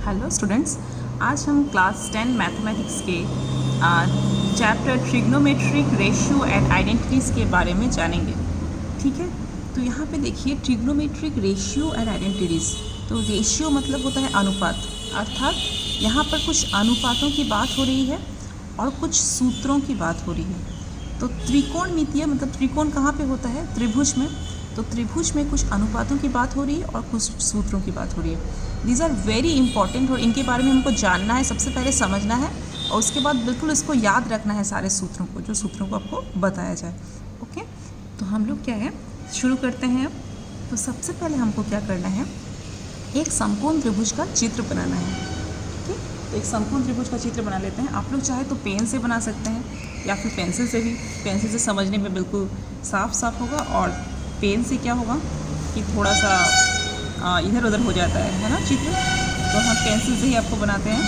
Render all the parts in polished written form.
Hello students, आज हम class 10 mathematics के chapter trigonometric ratio and identities के बारे में जानेंगे। ठीक है, तो यहाँ पे देखिए ट्रिग्नोमेट्रिक रेशियो एंड आइडेंटिटीज़। तो रेशियो मतलब होता है अनुपात, अर्थात यहाँ पर कुछ अनुपातों की बात हो रही है और कुछ सूत्रों की बात हो रही है। तो त्रिकोणमितीय मतलब त्रिकोण कहाँ पे होता है? त्रिभुज में। तो त्रिभुज में कुछ अनुपातों की बात हो रही है और कुछ सूत्रों की बात हो रही है। दीज आर वेरी इंपॉर्टेंट और इनके बारे में हमको जानना है, सबसे पहले समझना है और उसके बाद बिल्कुल इसको याद रखना है सारे सूत्रों को, जो सूत्रों को आपको बताया जाए। ओके, तो हम लोग क्या है शुरू करते हैं अब। तो सबसे पहले हमको क्या करना है, एक समकोण त्रिभुज का चित्र बनाना है। ठीक, तो एक समकोण त्रिभुज का चित्र बना लेते हैं। आप लोग चाहे तो पेन से बना सकते हैं या फिर पेंसिल से भी। पेंसिल से समझने में बिल्कुल साफ होगा और पेन से क्या होगा कि थोड़ा सा इधर उधर हो जाता है ना चित्र। तो हम पेंसिल से ही आपको बनाते हैं।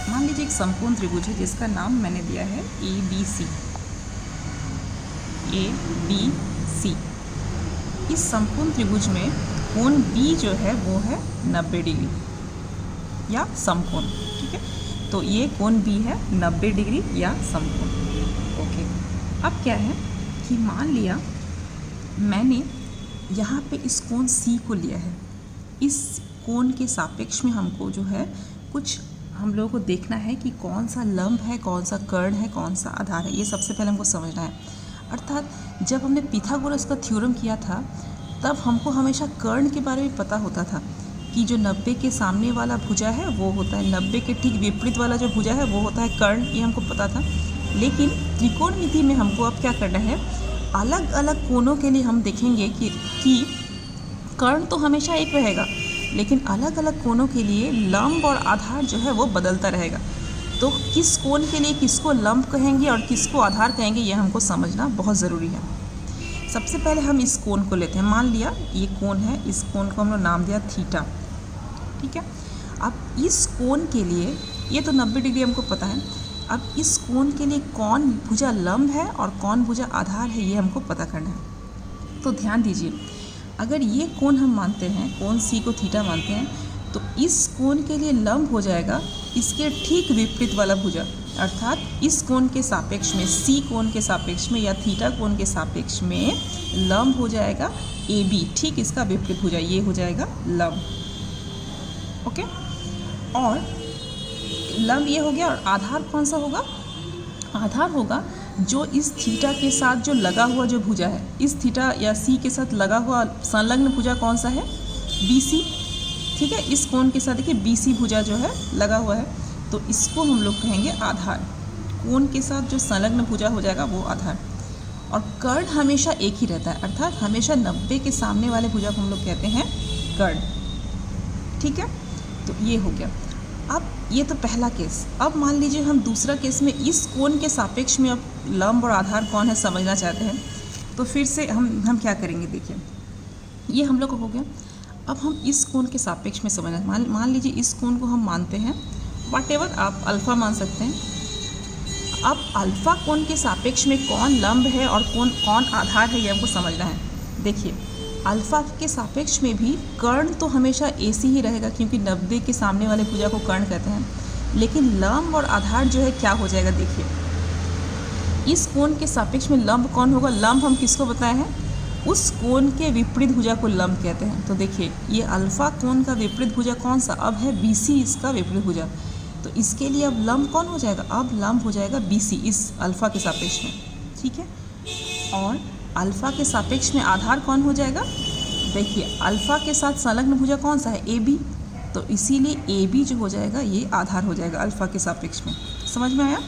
मान लीजिए एक समकोण त्रिभुज है जिसका नाम मैंने दिया है ABC। इस समकोण त्रिभुज में कोण B जो है वो है 90 डिग्री या समकोण। ठीक है, तो ये कोण B है 90 डिग्री या समकोण। ओके, अब क्या है कि मान लिया मैंने यहाँ पे इस कोण C को लिया है। इस कोण के सापेक्ष में हमको जो है कुछ हम लोगों को देखना है कि कौन सा लंब है, कौन सा कर्ण है, कौन सा आधार है। ये सबसे पहले हमको समझना है। अर्थात जब हमने पिथागोरस का थ्योरम किया था तब हमको हमेशा कर्ण के बारे में पता होता था कि जो 90 के सामने वाला भुजा है वो होता है, 90 के ठीक विपरीत वाला जो भुजा है वो होता है कर्ण। ये हमको पता था। लेकिन त्रिकोणमिति में हमको अब क्या करना है, अलग अलग कोणों के लिए हम देखेंगे कि कर्ण तो हमेशा एक रहेगा, लेकिन अलग अलग कोणों के लिए लंब और आधार जो है वो बदलता रहेगा। तो किस कोण के लिए किसको लंब कहेंगे और किसको आधार कहेंगे, ये हमको समझना बहुत ज़रूरी है। सबसे पहले हम इस कोण को लेते हैं। मान लिया ये कोण है, इस कोण को हम लोग नाम दिया थीटा। ठीक है, अब इस कोण के लिए ये तो 90 डिग्री हमको पता है। अब इस कोण के लिए कौन भुजा लंब है और कौन भुजा आधार है, ये हमको पता करना है। तो ध्यान दीजिए, अगर ये कोण हम मानते हैं, कोण C को थीटा मानते हैं, तो इस कोण के लिए लंब हो जाएगा इसके ठीक विपरीत वाला भुजा। अर्थात इस कोण के सापेक्ष में, C कोण के सापेक्ष में या थीटा कोण के सापेक्ष में लंब हो जाएगा AB, ठीक इसका विपरीत भुजा, ये हो जाएगा लंब। ओके, और लंब ये हो गया। और आधार कौन सा होगा? आधार होगा जो इस थीटा के साथ जो लगा हुआ जो भुजा है, इस थीटा या C के साथ लगा हुआ संलग्न भुजा कौन सा है? BC। ठीक है, इस कोण के साथ देखिए BC भुजा जो है लगा हुआ है, तो इसको हम लोग कहेंगे आधार। कोण के साथ जो संलग्न भुजा हो जाएगा वो आधार। और कर्ण हमेशा एक ही रहता है, अर्थात हमेशा 90 के सामने वाले भुजा को हम लोग कहते हैं कर्ण। ठीक है, तो ये हो गया। अब ये तो पहला केस। अब मान लीजिए हम दूसरा केस में इस कोण के सापेक्ष में अब लंब और आधार कौन है समझना चाहते हैं। तो फिर से हम क्या करेंगे, देखिए ये हम लोग को हो गया। अब हम इस कोण के सापेक्ष में समझना, मान लीजिए इस कोण को हम मानते हैं व्हाटएवर, आप अल्फ़ा मान सकते हैं। अब अल्फ़ा कोण के सापेक्ष में कौन लंब है और कौन आधार है, ये हमको समझना है। देखिए अल्फ़ा के सापेक्ष में भी कर्ण तो हमेशा AC ही रहेगा, क्योंकि 90 के सामने वाले भुजा को कर्ण कहते हैं। लेकिन लंब और आधार जो है क्या हो जाएगा, देखिए इस कोण के सापेक्ष में लंब कौन होगा? लंब हम किसको बताए हैं? उस कोण के विपरीत भुजा को लंब कहते हैं। तो देखिए ये अल्फ़ा कोण का विपरीत भुजा कौन सा? अब है BC इसका विपरीत भुजा। तो इसके लिए अब लंब कौन हो जाएगा? अब लंब हो जाएगा BC इस अल्फ़ा के सापेक्ष में। ठीक है, और अल्फ़ा के सापेक्ष में आधार कौन हो जाएगा? देखिए अल्फ़ा के साथ संलग्न भुजा कौन सा है? AB। तो इसीलिए AB जो हो जाएगा ये आधार हो जाएगा अल्फ़ा के सापेक्ष में। समझ में आया?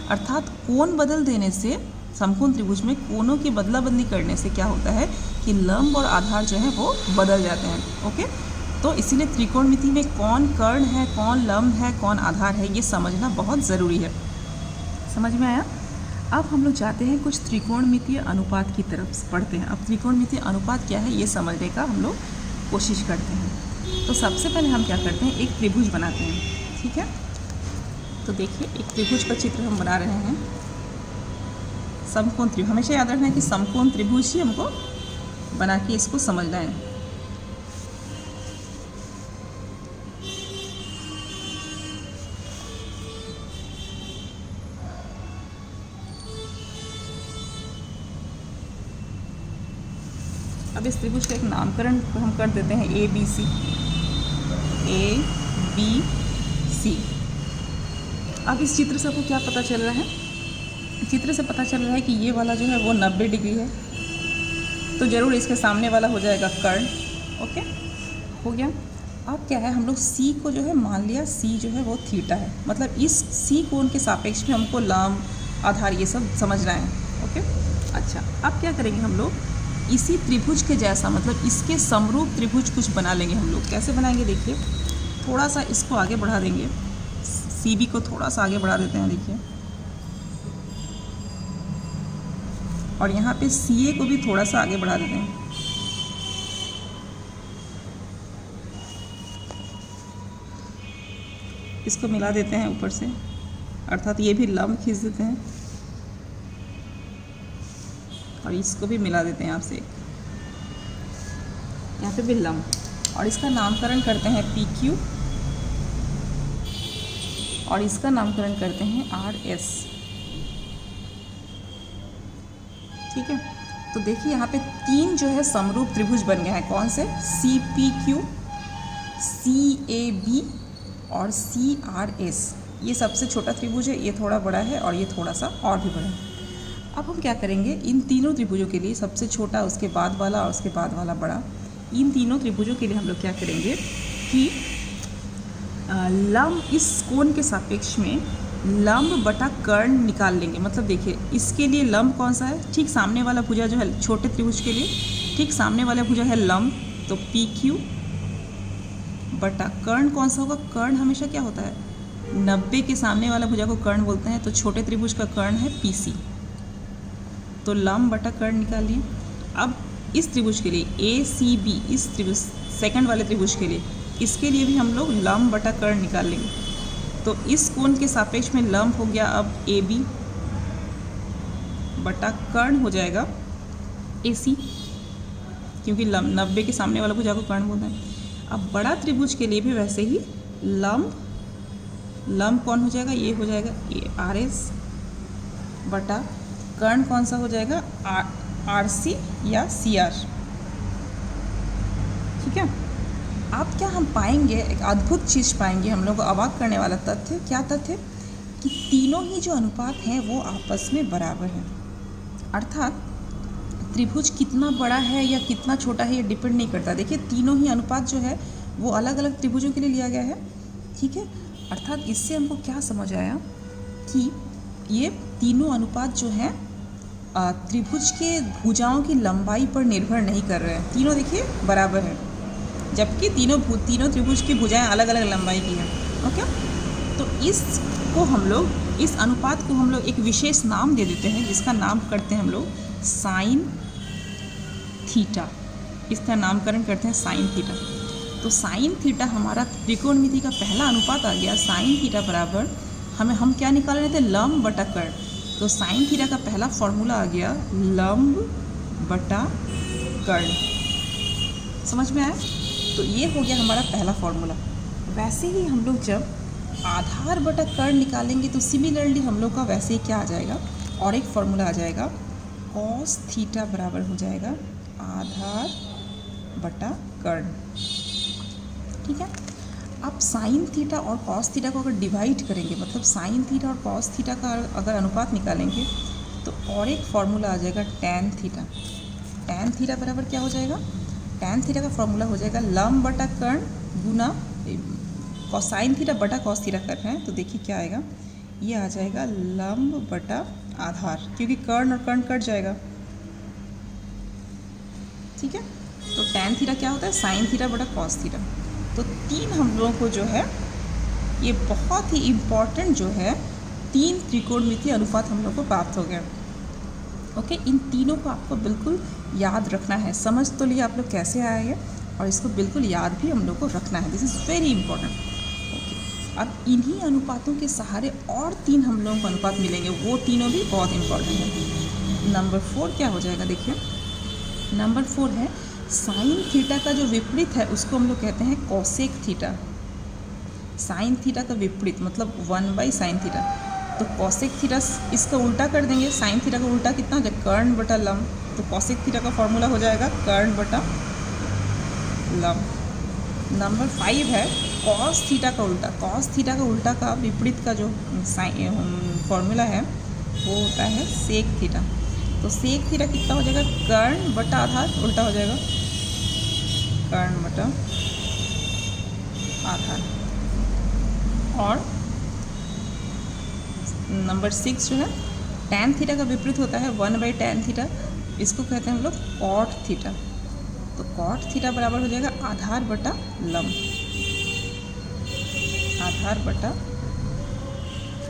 अर्थात कोण बदल देने से, समकोण त्रिभुज में कोणों की बदला बदली करने से क्या होता है कि लंब और आधार जो है वो बदल जाते हैं। ओके, तो इसीलिए त्रिकोणमिति में कौन कर्ण है, कौन लंब है, कौन आधार है, ये समझना बहुत ज़रूरी है। समझ में आया? अब हम लोग जाते हैं कुछ त्रिकोणमितीय अनुपात की तरफ पढ़ते हैं। अब त्रिकोणमितीय अनुपात क्या है ये समझने का हम लोग कोशिश करते हैं। तो सबसे पहले हम क्या करते हैं, एक त्रिभुज बनाते हैं। ठीक है, तो देखिए एक त्रिभुज का चित्र हम बना रहे हैं। समकोण त्रिभुज, हमेशा याद रखना है कि समकोण त्रिभुज ही हमको बना के इसको समझना है। अब इस त्रिभुज का एक नामकरण हम कर देते हैं ए बी सी। अब इस चित्र से आपको क्या पता चल रहा है? चित्र से पता चल रहा है कि ये वाला जो है वो 90 डिग्री है, तो ज़रूर इसके सामने वाला हो जाएगा कर्ण। ओके, हो गया। अब क्या है, हम लोग सी को जो है मान लिया सी जो है वो थीटा है, मतलब इस सी कोण के सापेक्ष में हमको लंब, आधार ये सब समझना है। ओके, अच्छा, अब क्या करेंगे हम लोग, इसी त्रिभुज के जैसा, मतलब इसके समरूप त्रिभुज कुछ बना लेंगे हम लोग। कैसे बनाएंगे देखिए, थोड़ा सा इसको आगे बढ़ा देंगे, सी बी को थोड़ा सा आगे बढ़ा देते हैं, देखिए, और यहाँ पे सी ए को भी थोड़ा सा आगे बढ़ा देते हैं। इसको मिला देते हैं ऊपर से, अर्थात ये भी लंब खींच देते हैं और इसको भी मिला देते हैं आपसे, यहाँ पे भी लंब, और इसका नामकरण करते हैं पी क्यू और इसका नामकरण करते हैं आर एस। ठीक है, तो देखिए यहाँ पे 3 जो है समरूप त्रिभुज बन गए हैं। कौन से? C P Q, C A B और सी आर एस। ये सबसे छोटा त्रिभुज है, ये थोड़ा बड़ा है और ये थोड़ा सा और भी बड़ा है। अब हम क्या करेंगे, इन तीनों त्रिभुजों के लिए, सबसे छोटा, उसके बाद वाला और उसके बाद वाला बड़ा, इन तीनों त्रिभुजों के लिए हम लोग क्या करेंगे कि लंब, इस कोण के सापेक्ष में लंब बटा कर्ण निकाल लेंगे। मतलब देखिए, इसके लिए लंब कौन सा है, ठीक सामने वाला भुजा जो है, छोटे त्रिभुज के लिए ठीक सामने वाला भुजा है लंब, तो पी क्यू बटा कर्ण कौन सा होगा? कर्ण हमेशा क्या होता है, 90 के सामने वाला भुजा को कर्ण बोलते हैं, तो छोटे त्रिभुज का कर्ण है पी सी, तो लंब बटा कर्ण निकाल लिए। अब इस त्रिभुज के लिए ए सी बी, इस त्रिभुज सेकंड वाले त्रिभुज के लिए, इसके लिए भी हम लोग लंब बटा कर्ण निकाल लेंगे। तो इस कोण के सापेक्ष में लंब हो गया अब ए बी बटा कर्ण हो जाएगा ए सी, क्योंकि लंब 90 के सामने वाला भुजा को कर्ण बोलते हैं। अब बड़ा त्रिभुज के लिए भी वैसे ही लंब कौन हो जाएगा, ये हो जाएगा ए आर एस बटा कर्ण कौन सा हो जाएगा, आर सी या सी आर। ठीक है, अब क्या हम पाएंगे, एक अद्भुत चीज़ पाएंगे, हम लोग को अवाक करने वाला तथ्य। क्या तथ्य? कि तीनों ही जो अनुपात हैं वो आपस में बराबर हैं। अर्थात त्रिभुज कितना बड़ा है या कितना छोटा है ये डिपेंड नहीं करता। देखिए, तीनों ही अनुपात जो है वो अलग अलग त्रिभुजों के लिए लिया गया है। ठीक है, अर्थात इससे हमको क्या समझ आया कि ये तीनों अनुपात जो हैं त्रिभुज के भुजाओं की लंबाई पर निर्भर नहीं कर रहे हैं। तीनों देखिए बराबर है, जबकि तीनों त्रिभुज की भुजाएं अलग अलग लंबाई की हैं। ओके, तो इसको हम लोग, इस अनुपात को हम लोग एक विशेष नाम दे देते हैं, जिसका नाम करते हैं हम लोग साइन थीटा। इसका नामकरण करते हैं साइन थीटा। तो साइन थीटा हमारा त्रिकोणमिति का पहला अनुपात आ गया। साइन थीटा बराबर हम क्या निकाल रहे थे, लंब बटा कर्ण। तो साइन थीटा का पहला फॉर्मूला आ गया लंब बटा कर्ण। समझ में आया? तो ये हो गया हमारा पहला फॉर्मूला। वैसे ही हम लोग जब आधार बटा कर्ण निकालेंगे तो सिमिलरली हम लोग का वैसे ही क्या आ जाएगा, और एक फॉर्मूला आ जाएगा, कॉस थीटा बराबर हो जाएगा आधार बटा कर्ण। ठीक है, अब साइन थीटा और कॉस थीटा को अगर डिवाइड करेंगे, मतलब साइन थीटा और कॉस थीटा का अगर अनुपात निकालेंगे, तो और एक फॉर्मूला आ जाएगा टैन थीटा। टैन थीटा बराबर क्या हो जाएगा, टैन थीटा का फॉर्मूला हो जाएगा लंब बटा कर्ण गुना साइन थीटा बटा कॉस थीटा कर रहे हैं, तो देखिए क्या आएगा, ये आ जाएगा लंब बटा आधार, क्योंकि कर्ण और कर्ण कट जाएगा। ठीक है, तो टैन थीटा क्या होता है, साइन थीटा बटा कॉस थीटा। तो 3 हम लोगों को जो है ये बहुत ही इम्पॉर्टेंट जो है 3 त्रिकोणमितीय अनुपात हम लोग को प्राप्त हो गया। ओके, इन तीनों को आपको बिल्कुल याद रखना है। समझ तो लिया आप लोग कैसे आया है, और इसको बिल्कुल याद भी हम लोग को रखना है। This is very important. Okay, अब इन्हीं अनुपातों के सहारे और 3 हम लोगों को अनुपात मिलेंगे, वो तीनों भी बहुत इंपॉर्टेंट है। नंबर 4 क्या हो जाएगा, देखिए नंबर 4 है साइन थीटा का जो विपरीत है उसको हम लोग कहते हैं कोसेक थीटा। साइन थीटा का विपरीत मतलब 1/sin थीटा। तो कोसेक थीटा इसका उल्टा कर देंगे, साइन थीटा का उल्टा कितना हो जाएगा, कर्ण बटा लंब। तो कोसेक थीटा का फॉर्मूला हो जाएगा कर्ण बटा लंब। नंबर 5 है कॉस थीटा का उल्टा। कॉस थीटा का उल्टा का विपरीत का जो फॉर्मूला है वो होता है सेक थीटा। तो सेक थीटा कितना हो जाएगा, कर्ण बटा आधार, उल्टा हो जाएगा कर्ण बटा आधार। और नंबर 6 जो है tan थीटा का विपरीत होता है 1/tan थीटा, इसको कहते हैं हम लोग कॉट थीटा। तो कॉट थीटा बराबर हो जाएगा आधार बटा लंब, आधार बटा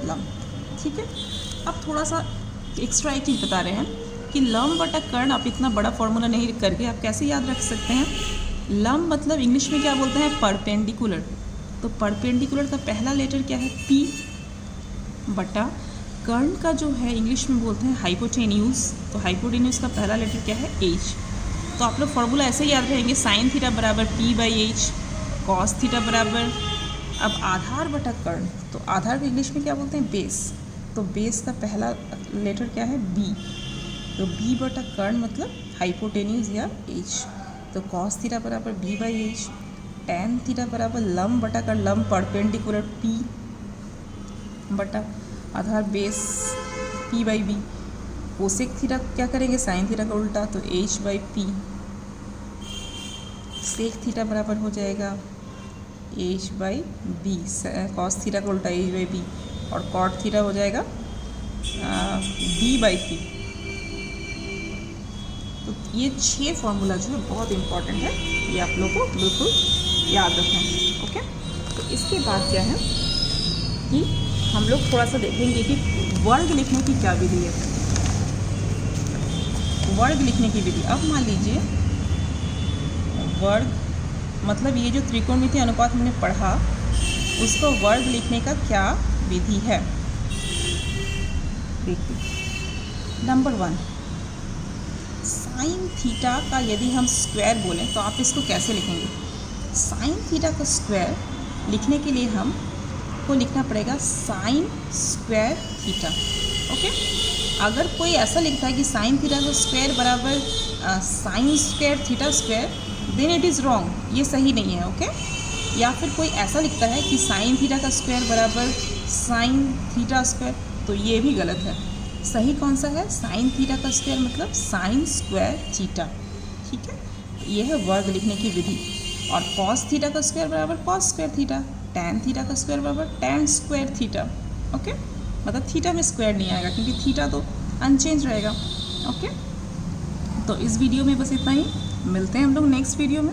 लंब। ठीक है, अब थोड़ा सा एक्स्ट्रा एक चीज़ बता रहे हैं कि लंब बटा कर्ण आप इतना बड़ा फॉर्मूला नहीं करके आप कैसे याद रख सकते हैं। लंब मतलब इंग्लिश में क्या बोलते हैं, परपेंडिकुलर। तो परपेंडिकुलर का पहला लेटर क्या है, P बटा कर्ण का जो है इंग्लिश में बोलते हैं हाइपोटेन्यूज। तो हाइपोटेन्यूज का पहला लेटर क्या है, H। तो आप लोग फॉर्मूला ऐसे ही याद रहेंगे, साइन थीटा बराबर P/H, कॉस थीटा बराबर, अब आधार बटा कर्ण। तो आधार को इंग्लिश में क्या बोलते हैं, बेस। तो बेस का पहला लेटर क्या है, B। तो B बटा कर्ण मतलब हाइपोटेन्यूज या H। तो कॉस थीटा बराबर B/H, tan थीटा बराबर लंब बटा कर्ण, लंब परपेंडिकुलर P बटा आधार बेस P/B। कोसेक थीटा क्या करेंगे, साइन थीटा का उल्टा, तो H/P। सेक थीटा बराबर हो जाएगा H/B, कॉस थीटा का उल्टा H/B, और कॉट थीटा हो जाएगा B/P। तो ये 6 फॉर्मूला जो है बहुत इंपॉर्टेंट है, ये आप लोग को बिल्कुल याद रखें। ओके, तो इसके बाद क्या है कि हम लोग थोड़ा सा देखेंगे कि वर्ग लिखने की क्या विधि है। वर्ग लिखने की विधि, अब मान लीजिए वर्ग मतलब ये जो त्रिकोणमितीय अनुपात हमने पढ़ा उसको वर्ग लिखने का क्या विधि है। देखिए नंबर 1, साइन थीटा का यदि हम स्क्वायर बोलें तो आप इसको कैसे लिखेंगे। साइन थीटा का स्क्वायर लिखने के लिए हम को लिखना पड़ेगा साइन स्क्वायर थीटा। ओके, अगर कोई ऐसा लिखता है कि साइन थीटा का स्क्वायर बराबर sine square theta square, then it is wrong, ये सही नहीं है। ओके, या फिर कोई ऐसा लिखता है कि साइन थीटा का स्क्वायर बराबर साइन थीटा स्क्वायर, तो ये भी गलत है। सही कौन सा है, साइन थीटा का स्क्वायर मतलब साइन स्क्वायर थीटा। ठीक है, ये है वर्ग लिखने की विधि। और कॉस थीटा का स्क्वायर बराबर cos square theta, tan theta का स्क्वायर बराबर tan स्क्वायर थीटा। ओके, मतलब थीटा में स्क्वायर नहीं आएगा क्योंकि थीटा तो अनचेंज रहेगा। ओके, तो इस वीडियो में बस इतना ही, मिलते हैं हम लोग नेक्स्ट वीडियो में।